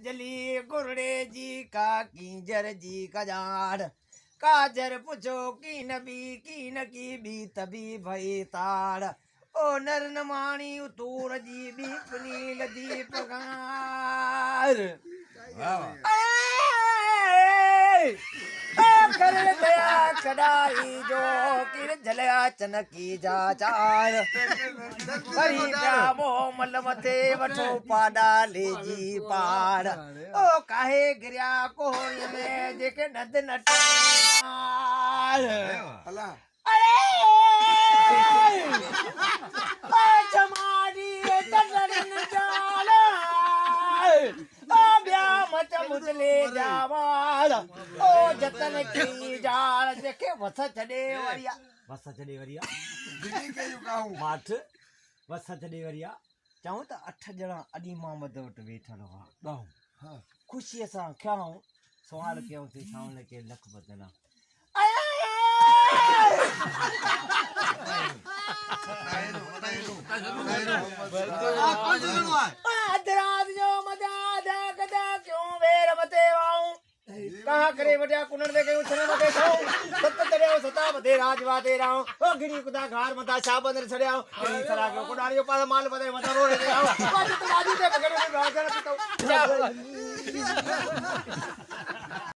जली गुरड़े जी का कीजर जी का जान काजर पूछो की नबी भी तभी भई ताड़ ओ नर नमाणी उतूर जी भी पुनील दी पगार कर दया कडाई जो किर झलया चनकी जा चार करी जामो मल मथे वठो पाडा ले जी पार ओ काहे गिरिया कोहल में जेके नद नटार अरे ओ जमाडी तडरन जाला ओ ब्या मत मुदले जावाल ओ जतन की जाल जेके वस छडे वरिया माठ वस छडे वरिया चाहूं त 8 ॼणा अॾी मां मद वटि वेठल हुआ ख़ुशीअ सां खयाऊं सवाल कयूं ते सावण के लख बदला अधरात जो मदा दा कदा क्यों वेर मते वाऊं कहा करे वड्या कुनर दे कयूं छने मते खाऊं सत तड़ियो सता बदे राजवा दे राऊं ओ गिरी कुदा घार मता शाबंदर छड़ियाऊं गिरी सरा के कुडारियो पास माल बदे मता रोड़े दे आऊं बाजी तो बाजी ते पकड़े राजा पितो